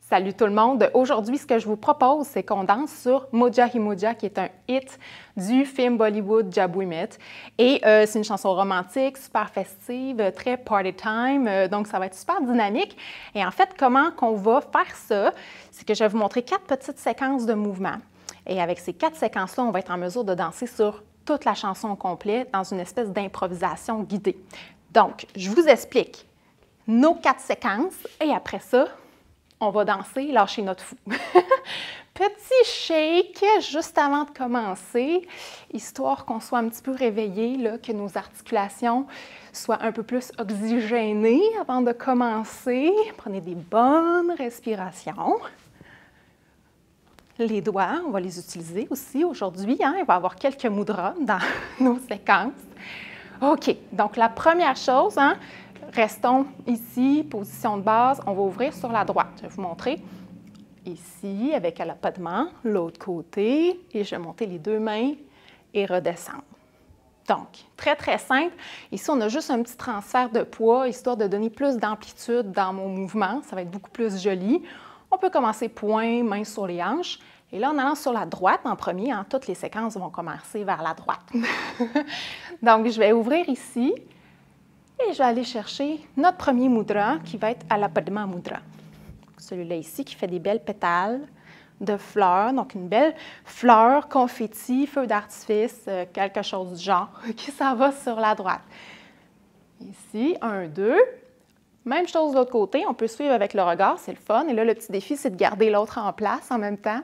Salut tout le monde! Aujourd'hui, ce que je vous propose, c'est qu'on danse sur Moja Hi Moja, qui est un hit du film Bollywood Jab-We-Met. Et c'est une chanson romantique, super festive, très party time, donc ça va être super dynamique. Et en fait, comment qu'on va faire ça? C'est que je vais vous montrer 4 petites séquences de mouvements. Et avec ces 4 séquences-là, on va être en mesure de danser sur toute la chanson au complet dans une espèce d'improvisation guidée. Donc, je vous explique nos 4 séquences et après ça, on va danser, lâcher notre fou. Petit shake juste avant de commencer, histoire qu'on soit un petit peu réveillé, là, que nos articulations soient un peu plus oxygénées avant de commencer. Prenez des bonnes respirations. Les doigts, on va les utiliser aussi aujourd'hui. Hein? Il va y avoir quelques mudras dans nos séquences. OK, donc la première chose, hein, restons ici, position de base, on va ouvrir sur la droite. Je vais vous montrer ici avec la Padma, l'autre côté, et je vais monter les 2 mains et redescendre. Donc, très, très simple. Ici, on a juste un petit transfert de poids, histoire de donner plus d'amplitude dans mon mouvement. Ça va être beaucoup plus joli. On peut commencer poing, main sur les hanches. Et là, en allant sur la droite en premier, hein, toutes les séquences vont commencer vers la droite. Donc, je vais ouvrir ici et je vais aller chercher notre premier mudra qui va être à la Padma Mudra. Celui-là ici qui fait des belles pétales de fleurs, donc une belle fleur, confetti, feu d'artifice, quelque chose du genre qui s'en va sur la droite. Ici, 1, 2. Même chose de l'autre côté, on peut suivre avec le regard, c'est le fun. Et là, le petit défi, c'est de garder l'autre en place en même temps.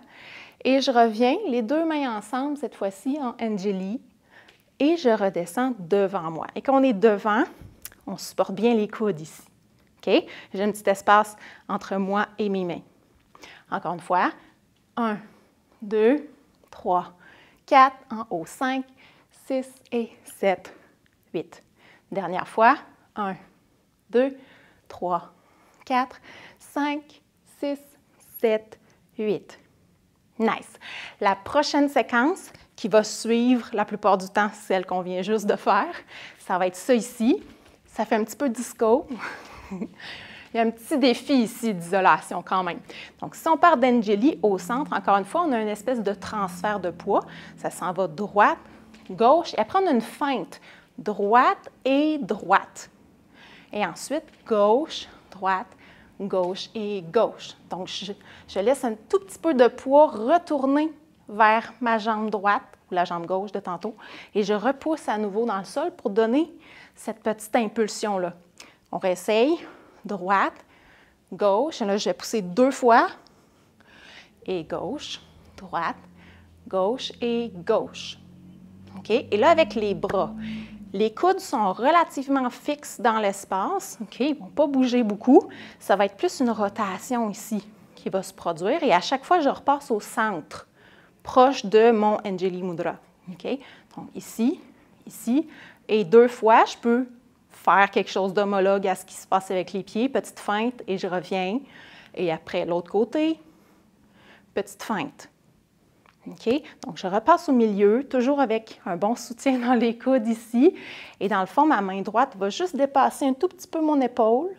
Et je reviens, les 2 mains ensemble, cette fois-ci en Anjali, et je redescends devant moi. Et quand on est devant, on supporte bien les coudes ici. OK? J'ai un petit espace entre moi et mes mains. Encore une fois, 1, 2, 3, 4, en haut, 5, 6 et 7, 8. Dernière fois, 1, 2, 3, 4, 5, 6, 7, 8. Nice. La prochaine séquence qui va suivre la plupart du temps celle qu'on vient juste de faire, ça va être ça ici. Ça fait un petit peu disco. Il y a un petit défi ici d'isolation quand même. Donc, si on part d'Anjali au centre, encore une fois, on a une espèce de transfert de poids. Ça s'en va droite, gauche, et après on a une feinte. Droite et droite. Et ensuite, gauche, droite, gauche et gauche. Donc, je laisse un tout petit peu de poids retourner vers ma jambe droite ou la jambe gauche de tantôt et je repousse à nouveau dans le sol pour donner cette petite impulsion-là. On réessaye. Droite, gauche. Et là, je vais pousser 2 fois. Et gauche, droite, gauche et gauche. OK? Et là, avec les bras, les coudes sont relativement fixes dans l'espace. OK? Ils ne vont pas bouger beaucoup. Ça va être plus une rotation ici qui va se produire. Et à chaque fois, je repasse au centre, proche de mon Anjali Mudra. OK? Donc, ici, ici. Et 2 fois, je peux faire quelque chose d'homologue à ce qui se passe avec les pieds. Petite feinte et je reviens. Et après, l'autre côté, petite feinte. OK? Donc, je repasse au milieu, toujours avec un bon soutien dans les coudes ici. Et dans le fond, ma main droite va juste dépasser un tout petit peu mon épaule.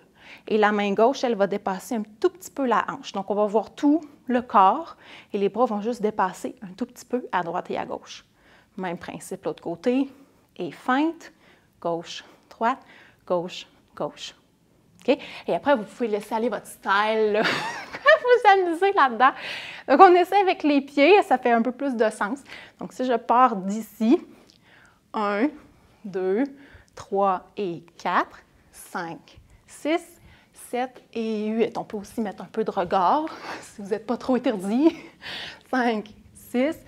Et la main gauche, elle va dépasser un tout petit peu la hanche. Donc, on va voir tout le corps. Et les bras vont juste dépasser un tout petit peu à droite et à gauche. Même principe, l'autre côté. Et feinte, gauche, droite, gauche, gauche. OK? Et après, vous pouvez laisser aller votre style, là. Vous amusez là-dedans. Donc, on essaie avec les pieds, ça fait un peu plus de sens. Donc, si je pars d'ici, 1, 2, 3 et 4, 5, 6, 7 et 8. On peut aussi mettre un peu de regard, si vous n'êtes pas trop étourdi. 5, 6,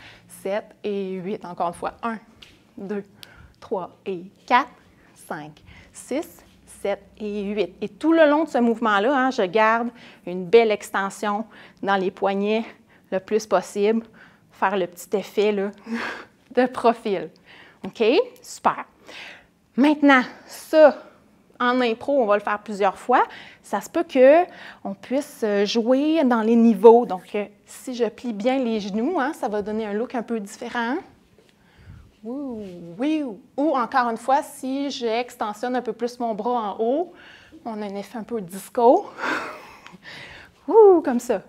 7 et 8. Encore une fois, 1, 2, 3 et 4, 5, 6, 7 et 8. Et tout le long de ce mouvement-là, hein, je garde une belle extension dans les poignets le plus possible. Faire le petit effet là, de profil. OK? Super. Maintenant, ça, en impro, on va le faire plusieurs fois. Ça se peut qu'on puisse jouer dans les niveaux. Donc, si je plie bien les genoux, hein, ça va donner un look un peu différent. Oui. Ou encore une fois, si j'extensionne un peu plus mon bras en haut, on a un effet un peu disco. Ouh, comme ça.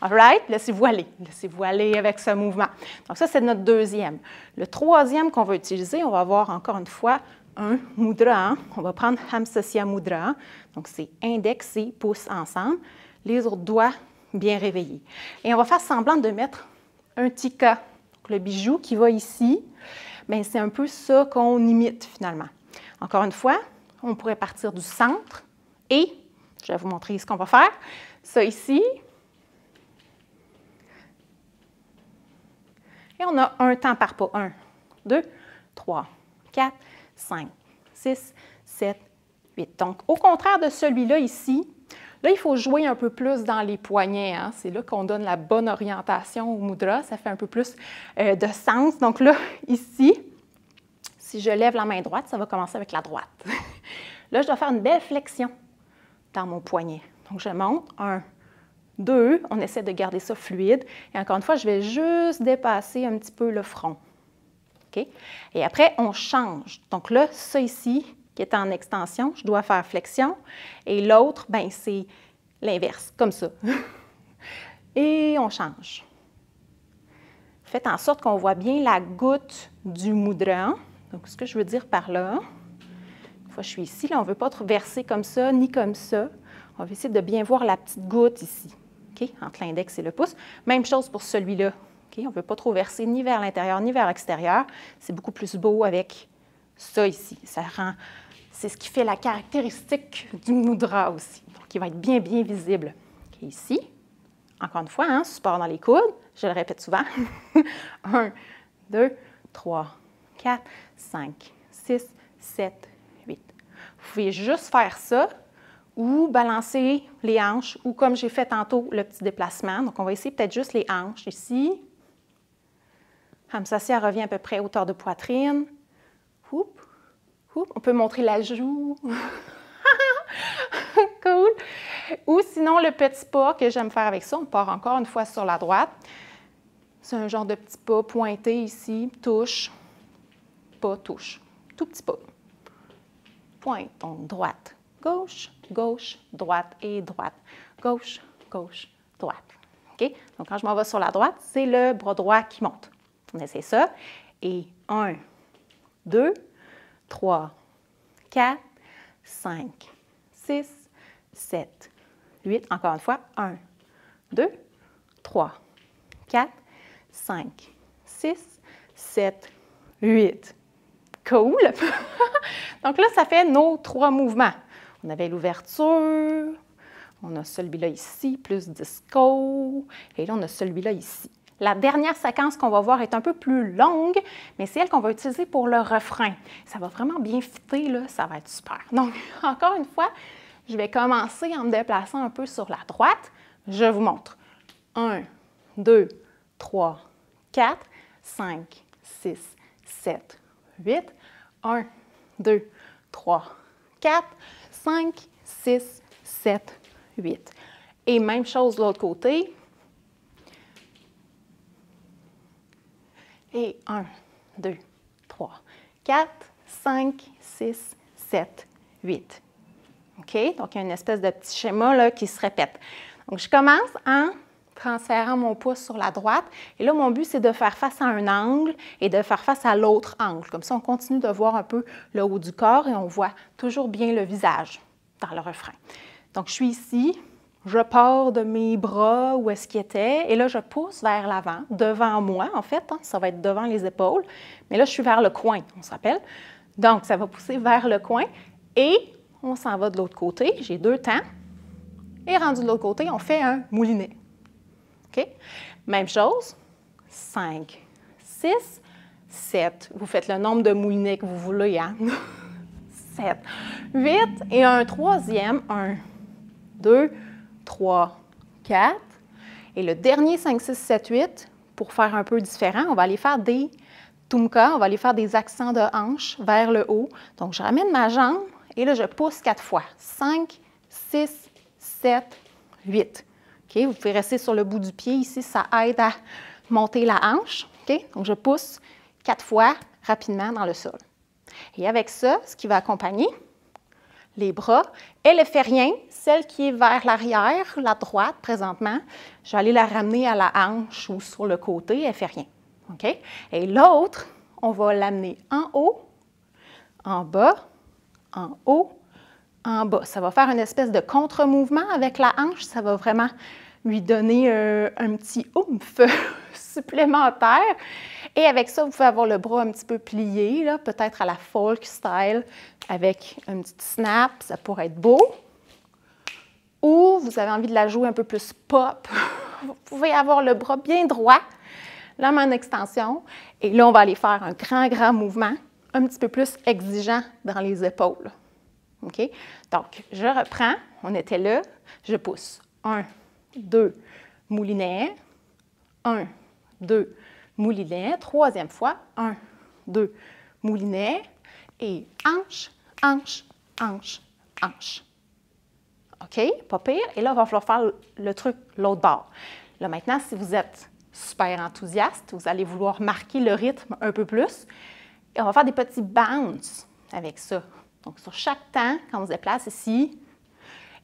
All right? Laissez-vous aller. Laissez-vous aller avec ce mouvement. Donc, ça, c'est notre deuxième. Le troisième qu'on va utiliser, on va avoir encore une fois un mudra. On va prendre Hamsasya Mudra. Donc, c'est index et pouce ensemble. Les autres doigts bien réveillés. Et on va faire semblant de mettre un tika. Donc, le bijou qui va ici, bien, c'est un peu ça qu'on imite finalement. Encore une fois, on pourrait partir du centre et, je vais vous montrer ce qu'on va faire. Ça ici. Et on a un temps par pas. 1, 2, 3, 4, 5, 6, 7, 8. Donc, au contraire de celui-là ici, là, il faut jouer un peu plus dans les poignets. Hein? C'est là qu'on donne la bonne orientation au mudra. Ça fait un peu plus de sens. Donc là, ici, si je lève la main droite, ça va commencer avec la droite. Là, je dois faire une belle flexion dans mon poignet. Donc, je monte. 1, 2, on essaie de garder ça fluide. Et encore une fois, je vais juste dépasser un petit peu le front. OK? Et après, on change. Donc là, ça ici, qui est en extension, je dois faire flexion. Et l'autre, bien, c'est l'inverse, comme ça. Et on change. Faites en sorte qu'on voit bien la goutte du mudra. Donc, ce que je veux dire par là, une fois que je suis ici, là, on ne veut pas trop verser comme ça, ni comme ça. On va essayer de bien voir la petite goutte ici. Okay? Entre l'index et le pouce. Même chose pour celui-là. Okay? On ne veut pas trop verser ni vers l'intérieur ni vers l'extérieur. C'est beaucoup plus beau avec ça ici. C'est ce qui fait la caractéristique du mudra aussi. Donc, il va être bien, bien visible. Okay, ici, encore une fois, hein, support dans les coudes. Je le répète souvent. 1, 2, 3, 4, 5, 6, 7, 8. Vous pouvez juste faire ça ou balancer les hanches, ou comme j'ai fait tantôt, le petit déplacement. Donc, on va essayer peut-être juste les hanches ici. Hamsasya revient à peu près à hauteur de poitrine. Oup, oup. On peut montrer la joue. Cool. Ou sinon, le petit pas que j'aime faire avec ça, on part encore une fois sur la droite. C'est un genre de petit pas pointé ici, touche, pas, touche. Tout petit pas. Pointe, donc droite. Gauche, gauche, droite et droite. Gauche, gauche, droite. OK? Donc, quand je m'en vais sur la droite, c'est le bras droit qui monte. On essaie ça. Et 1, 2, 3, 4, 5, 6, 7, 8. Encore une fois. 1, 2, 3, 4, 5, 6, 7, 8. Cool! Donc là, ça fait nos 3 mouvements. On avait l'ouverture, on a celui-là ici, plus disco, et là, on a celui-là ici. La dernière séquence qu'on va voir est un peu plus longue, mais c'est elle qu'on va utiliser pour le refrain. Ça va vraiment bien fitter, là, ça va être super. Donc, encore une fois, je vais commencer en me déplaçant un peu sur la droite. Je vous montre. 1, 2, 3, 4, 5, 6, 7, 8. 1, 2, 3, 4, 5, 6, 7, 8. Et même chose de l'autre côté. Et 1, 2, 3, 4, 5, 6, 7, 8. OK? Donc, il y a une espèce de petit schéma là, qui se répète. Donc, je commence en transférant mon pouce sur la droite. Et là, mon but, c'est de faire face à un angle et de faire face à l'autre angle. Comme ça, on continue de voir un peu le haut du corps et on voit toujours bien le visage dans le refrain. Donc, je suis ici, je pars de mes bras où est-ce qu'ils étaient et là, je pousse vers l'avant, devant moi, en fait. Hein, ça va être devant les épaules. Mais là, je suis vers le coin, on se rappelle. Donc, ça va pousser vers le coin et on s'en va de l'autre côté. J'ai 2 temps. Et rendu de l'autre côté, on fait un moulinet. OK? Même chose. 5, 6, 7. Vous faites le nombre de moulinets que vous voulez, hein? 7, 8. Et un troisième. 1, 2, 3, 4. Et le dernier 5, 6, 7, 8, pour faire un peu différent, on va aller faire des tumka, on va aller faire des accents de hanche vers le haut. Donc, je ramène ma jambe et là, je pousse 4 fois. 5, 6, 7, 8. OK? Vous pouvez rester sur le bout du pied. Ici, ça aide à monter la hanche. OK? Donc, je pousse 4 fois rapidement dans le sol. Et avec ça, ce qui va accompagner, les bras. Elle ne fait rien. Celle qui est vers l'arrière, la droite présentement, je vais aller la ramener à la hanche ou sur le côté. Elle ne fait rien. OK? Et l'autre, on va l'amener en haut, en bas, en haut, en bas. Ça va faire une espèce de contre-mouvement avec la hanche. Ça va vraiment lui donner un petit oomph supplémentaire. Et avec ça, vous pouvez avoir le bras un petit peu plié, peut-être à la folk style, avec un petit snap. Ça pourrait être beau. Ou vous avez envie de la jouer un peu plus pop. Vous pouvez avoir le bras bien droit, la main en extension. Et là, on va aller faire un grand mouvement, un petit peu plus exigeant dans les épaules. OK? Donc, je reprends. On était là. Je pousse. 1, 2, moulinet. 1, 2, moulinet. Troisième fois. 1, 2, moulinet. Et hanche, hanche, hanche, hanche. OK? Pas pire. Et là, il va falloir faire le truc l'autre bord. Là, maintenant, si vous êtes super enthousiaste, vous allez vouloir marquer le rythme un peu plus. Et on va faire des petits bounce avec ça. Donc, sur chaque temps, quand on se déplace ici,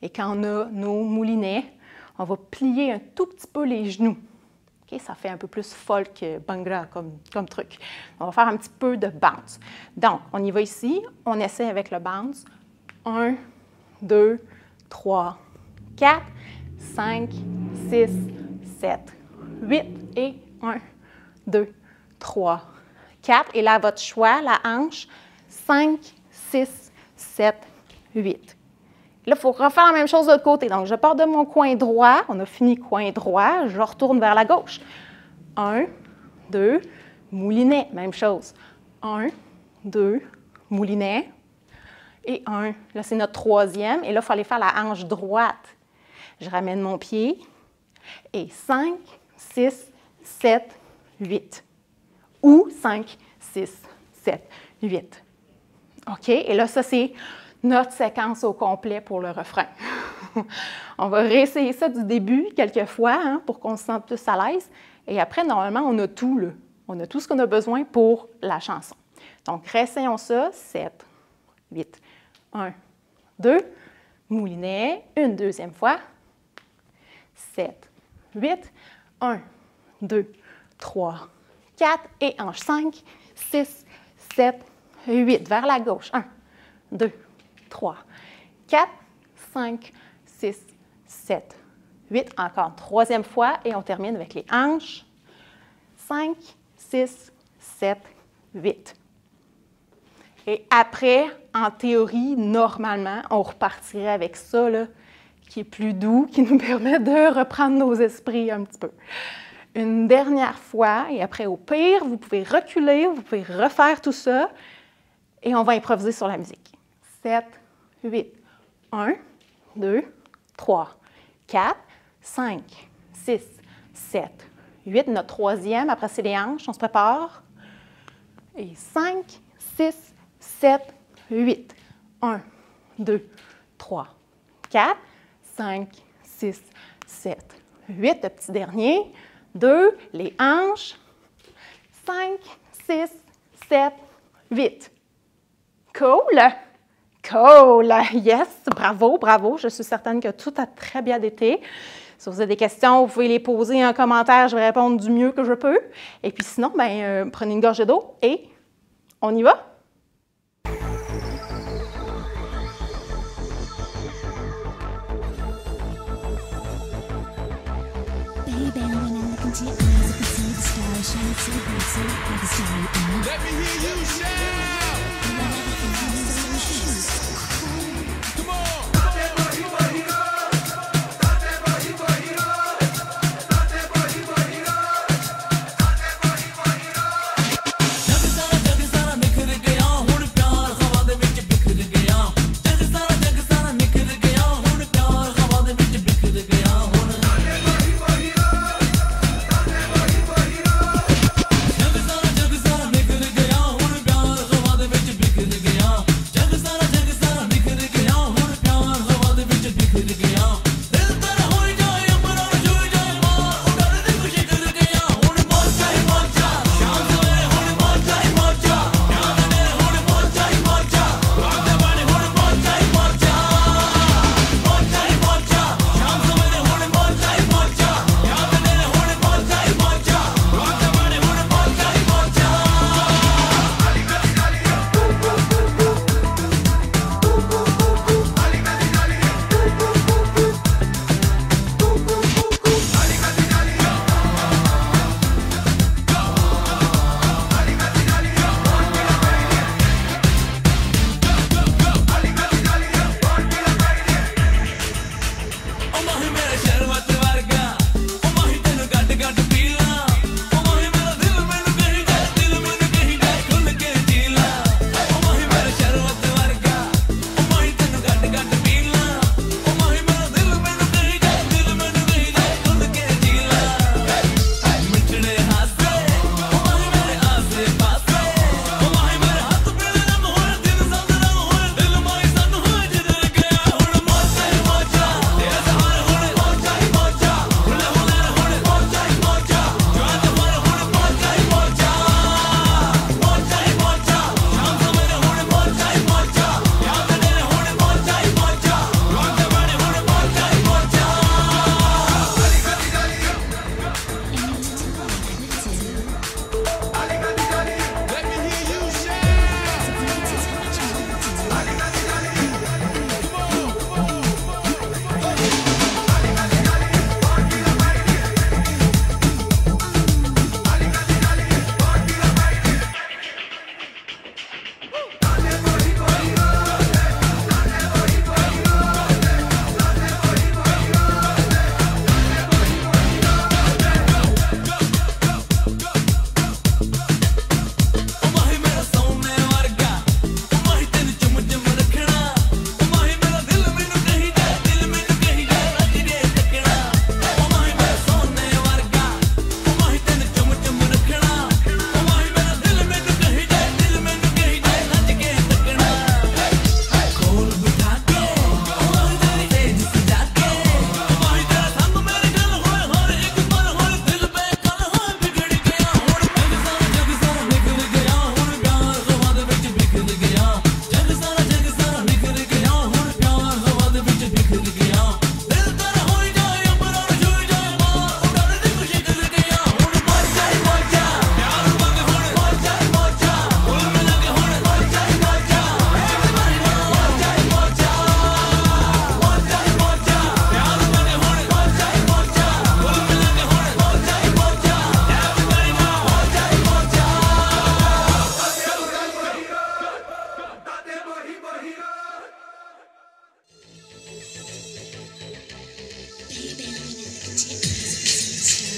et quand on a nos moulinets, on va plier un tout petit peu les genoux. Okay? Ça fait un peu plus folk bangra comme truc. On va faire un petit peu de bounce. Donc, on y va ici. On essaie avec le bounce. 1, 2, 3, 4, 5, 6, 7, 8 et 1, 2, 3, 4. Et là, à votre choix, la hanche, 5, 6, 7, 8. Là, il faut refaire la même chose de l'autre côté. Donc, je pars de mon coin droit. On a fini coin droit. Je retourne vers la gauche. 1, 2, moulinet. Même chose. 1, 2, moulinet. Et 1. Là, c'est notre troisième. Et là, il faut aller faire la hanche droite. Je ramène mon pied. Et 5, 6, 7, 8. Ou 5, 6, 7, 8. OK? Et là, ça, c'est notre séquence au complet pour le refrain. On va réessayer ça du début quelques fois pour qu'on se sente plus à l'aise. Et après, normalement, on a tout, là. On a tout ce qu'on a besoin pour la chanson. Donc, réessayons ça. 7, 8, 1, 2, moulinet. Une deuxième fois. 7, 8, 1, 2, 3, 4. Et hanche 5, 6, 7, 8. Vers la gauche. 1, 2, 3, 4, 5, 6, 7, 8. Encore troisième fois et on termine avec les hanches. 5, 6, 7, 8. Et après, en théorie, normalement, on repartirait avec ça, là, qui est plus doux, qui nous permet de reprendre nos esprits un petit peu. Une dernière fois, et après, au pire, vous pouvez reculer, vous pouvez refaire tout ça, et on va improviser sur la musique. 7, 8, 1, 2, 3, 4, 5, 6, 7, 8. Notre troisième, après c'est les hanches, on se prépare. Et 5, 6, 7, 8. 1, 2, 3, 4, 5, 6, 7, 8. Le petit dernier. 2, les hanches. 5, 6, 7, 8. Cool! Cool! Yes! Bravo, bravo! Je suis certaine que tout a très bien été. Si vous avez des questions, vous pouvez les poser en commentaire. Je vais répondre du mieux que je peux. Et puis sinon, prenez une gorgée d'eau et on y va! Let me hear you shout! Come on!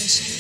Yes.